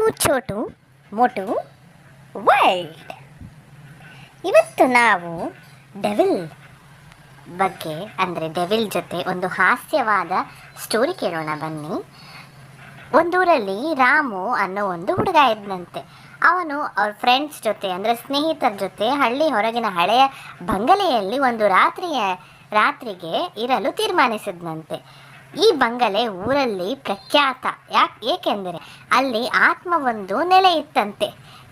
ನಾನು ಚೋಟು ಮೋಟು ವರ್ಲ್ಡ್. ಇವತ್ತು ನಾವು ಡೆವಿಲ್ ಬಗ್ಗೆ ಅಂದರೆ ಡೆವಿಲ್ ಜೊತೆ ಒಂದು ಹಾಸ್ಯವಾದ ಸ್ಟೋರಿ ಕೇಳೋಣ ಬನ್ನಿ. ಒಂದೂರಲ್ಲಿ ರಾಮು ಅನ್ನೋ ಒಂದು ಹುಡುಗ ಇದ್ದಂತೆ. ಅವನು ಅವ್ರ ಫ್ರೆಂಡ್ಸ್ ಜೊತೆ ಅಂದರೆ ಸ್ನೇಹಿತರ ಜೊತೆ ಹಳ್ಳಿ ಹೊರಗಿನ ಹಳೆಯ ಬಂಗಲೆಯಲ್ಲಿ ಒಂದು ರಾತ್ರಿಗೆ ಇರಲು ತೀರ್ಮಾನಿಸಿದಂತೆ. ಈ ಬಂಗಲೆ ಊರಲ್ಲಿ ಪ್ರಖ್ಯಾತ. ಏಕೆಂದರೆ ಅಲ್ಲಿ ಆತ್ಮವೊಂದು ನೆಲೆ ಇತ್ತಂತೆ.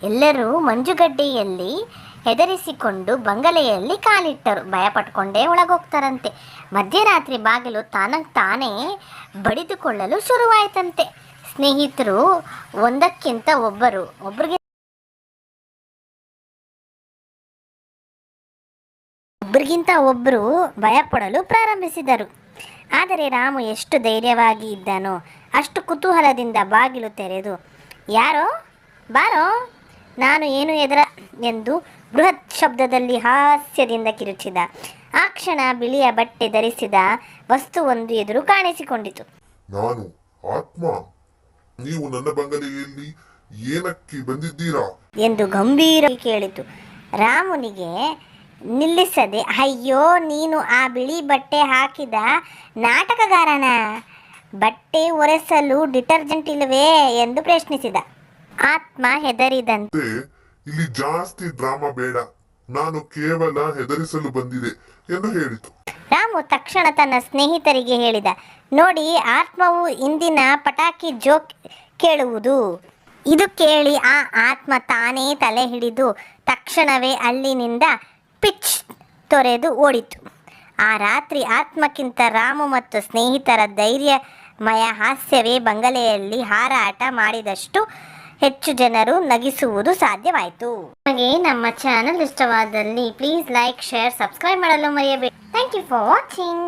ಎಲ್ಲರೂ ಮಂಜುಗಡ್ಡೆಯಲ್ಲಿ ಹೆದರಿಸಿಕೊಂಡು ಬಂಗಲೆಯಲ್ಲಿ ಕಾಲಿಟ್ಟರು. ಭಯಪಟ್ಕೊಂಡೇ ಒಳಗೋಗ್ತಾರಂತೆ. ಮಧ್ಯರಾತ್ರಿ ಬಾಗಿಲು ತಾನೇ ಬಡಿದುಕೊಳ್ಳಲು ಶುರುವಾಯಿತಂತೆ. ಸ್ನೇಹಿತರು ಒಂದಕ್ಕಿಂತ ಒಬ್ಬರಿಗೆ ಒಬ್ಬರಿಗಿಂತ ಒಬ್ಬರು ಭಯಪಡಲು ಪ್ರಾರಂಭಿಸಿದರು. ಆದರೆ ರಾಮು ಎಷ್ಟು ಧೈರ್ಯವಾಗಿ ಇದ್ದನೋ ಅಷ್ಟು ಕುತೂಹಲದಿಂದ ಬಾಗಿಲು ತೆರೆದು, ಯಾರೋ ಬಾರೋ, ನಾನು ಏನು ಎದುರ ಎಂದು ಬೃಹತ್ ಶಬ್ದದಲ್ಲಿ ಹಾಸ್ಯದಿಂದ ಕಿರುಚಿದ. ಆ ಕ್ಷಣ ಬಿಳಿಯ ಬಟ್ಟೆ ಧರಿಸಿದ ವಸ್ತುವೊಂದು ಎದುರು ಕಾಣಿಸಿಕೊಂಡಿತು. ನಾನು ಆತ್ಮ, ನೀವು ನನ್ನ ಬಂಗಲೆಯಲ್ಲಿ ಏನಕ್ಕೆ ಬಂದಿದ್ದೀರಾ ಎಂದು ಗಂಭೀರವಾಗಿ ಕೇಳಿತು. ರಾಮುನಿಗೆ ನಿಲ್ಲಿಸದೆ, ಅಯ್ಯೋ, ನೀನು ಆ ಬಿಳಿ ಬಟ್ಟೆ ಹಾಕಿದ ನಾಟಕಗಾರನ? ಬಟ್ಟೆ ಒರೆಸಲು ಡಿಟರ್ಜೆಂಟ್ ಇಲ್ಲವೇ ಎಂದು ಪ್ರಶ್ನಿಸಿದ. ಆತ್ಮ ಹೆದರಿದಂತೆ, ಇಲ್ಲಿ ಜಾಸ್ತಿ ಡ್ರಾಮಾ ಬೇಡ, ನಾನು ಕೇವಲ ಹೆದರಿಸಲು ಬಂದಿದೆ ಎಂದು ಹೇಳಿತು. ರಾಮು ತಕ್ಷಣ ತನ್ನ ಸ್ನೇಹಿತರಿಗೆ ಹೇಳಿದ, ನೋಡಿ, ಆತ್ಮವು ಇಂದಿನ ಪಟಾಕಿ ಜೋಕ್ ಕೇಳುವುದು. ಇದು ಕೇಳಿ ಆ ಆತ್ಮ ತಾನೇ ತಲೆ ಹಿಡಿದು ತಕ್ಷಣವೇ ಅಲ್ಲಿನಿಂದ ಪಿಚ್ ತೊರೆದು ಓಡಿತು. ಆ ರಾತ್ರಿ ಆತ್ಮಕ್ಕಿಂತ ರಾಮು ಮತ್ತು ಸ್ನೇಹಿತರ ಧೈರ್ಯಮಯ ಹಾಸ್ಯವೇ ಬಂಗಲೆಯಲ್ಲಿ ಹಾರಾಟ ಮಾಡಿದಷ್ಟು ಹೆಚ್ಚು ಜನರು ನಗಿಸುವುದು ಸಾಧ್ಯವಾಯಿತು. ನಿಮಗೆ ನಮ್ಮ ಚಾನಲ್ ಇಷ್ಟವಾದಲ್ಲಿ ಪ್ಲೀಸ್ ಲೈಕ್, ಶೇರ್, ಸಬ್ಸ್ಕ್ರೈಬ್ ಮಾಡಲು ಮರೆಯಬೇಡಿ. Thank you for watching.